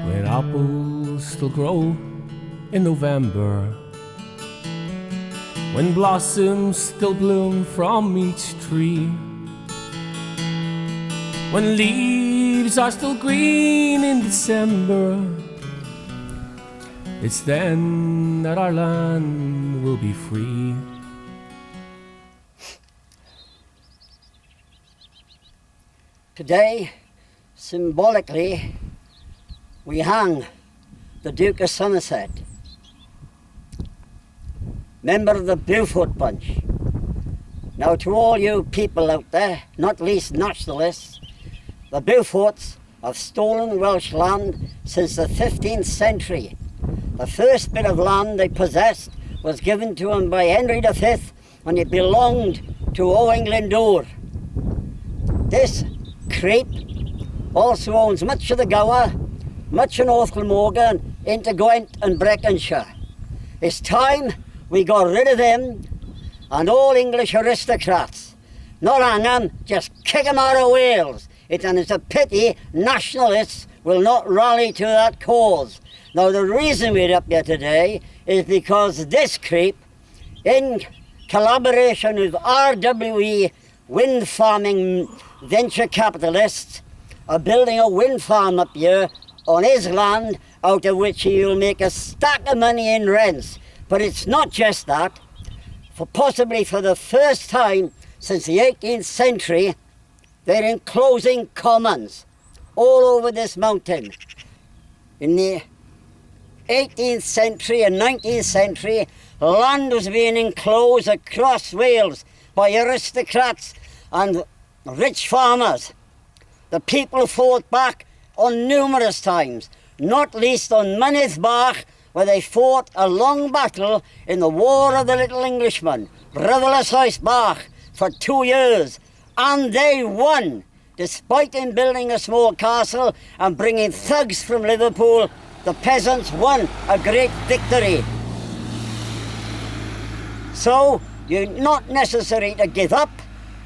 where apples still grow in November, when blossoms still bloom from each tree, when leaves are still green in December. It's then that our land will be free. Today, symbolically, we hang the Duke of Somerset, member of the Beaufort bunch. Now, to all you people out there, not least nationalists, the Beauforts have stolen Welsh land since the 15th century. The first bit of land they possessed was given to them by Henry V when it belonged to Owain Glyndŵr. This creep also owns much of the Gower, much of North Glamorgan, into Gwent and Breconshire. It's time we got rid of them and all English aristocrats. Not hang them, just kick them out of Wales. And it's a pity nationalists will not rally to that cause. Now, the reason we're up here today is because this creep, in collaboration with RWE wind farming venture capitalists, are building a wind farm up here on his land, out of which he will make a stack of money in rents. But it's not just that. Possibly for the first time since the 18th century, they're enclosing commons all over this mountain. In the 18th century and 19th century, land was being enclosed across Wales by aristocrats and rich farmers. The people fought back on numerous times, not least on Mynydd Bach, where they fought a long battle in the War of the Little Englishmen, Ryfeloes Bach, for 2 years, and they won, despite him building a small castle and bringing thugs from Liverpool. The peasants won a great victory. So, you're not necessary to give up,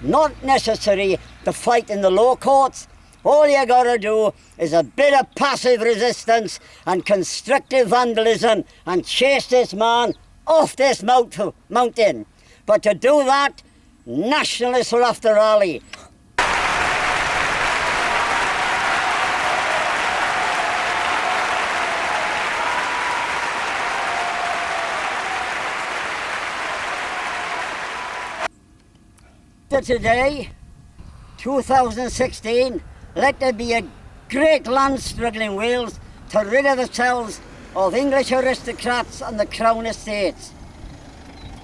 not necessary to fight in the law courts. All you gotta do is a bit of passive resistance and constructive vandalism and chase this man off this mountain. But to do that, nationalists will have to rally. Today, 2016, let there be a great land struggle in Wales to rid themselves of English aristocrats and the Crown Estates.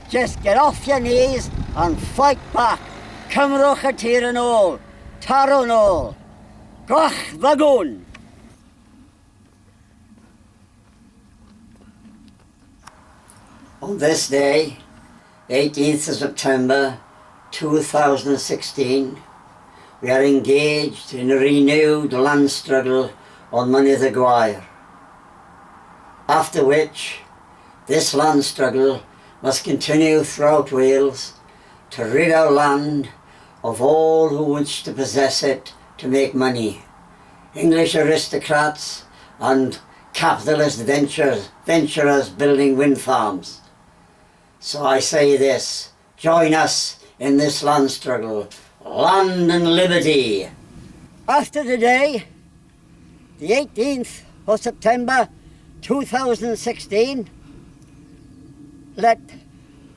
Just get off your knees and fight back. Cymrwch y tir yn ôl, taro yn ôl. Gwach fagwn. On this day, 18th of September 2016, we are engaged in a renewed land struggle on Mynydd y Gwair. After which, this land struggle must continue throughout Wales to rid our land of all who wish to possess it to make money. English aristocrats and capitalist venturers building wind farms. So I say this, join us in this land struggle. Land and liberty. After today, the 18th of September 2016, let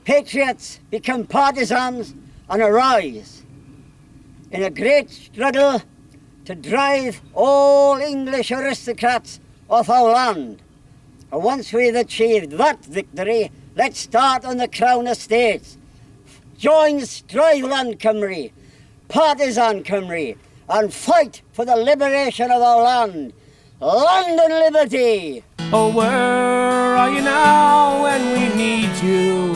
patriots become partisans and arise in a great struggle to drive all English aristocrats off our land. And once we've achieved that victory, let's start on the Crown Estates. Join Strive Land Cymru, Partisan Cymru, and fight for the liberation of our land. Land and liberty! Oh, where are you now when we need you?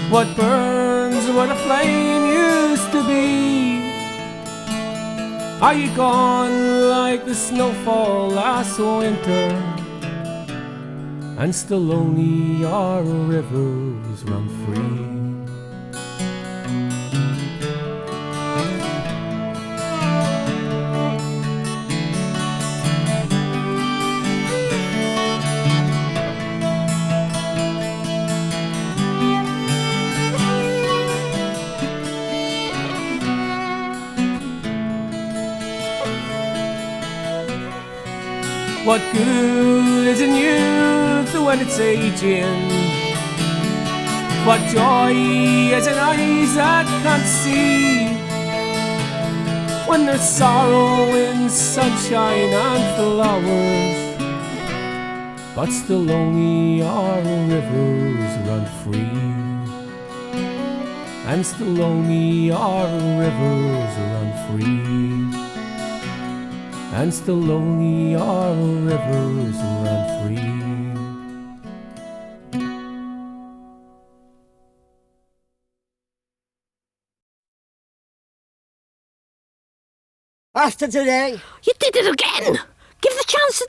What burns where the flame used to be? Are you gone like the snowfall last winter? And still only our rivers run free. What good is in youth when it's aging? What joy is in eyes that can't see? When there's sorrow in sunshine and flowers, but still only our rivers run free. And still only our rivers run free. And still only our rivers run free. After today, You did it again! Give the chance to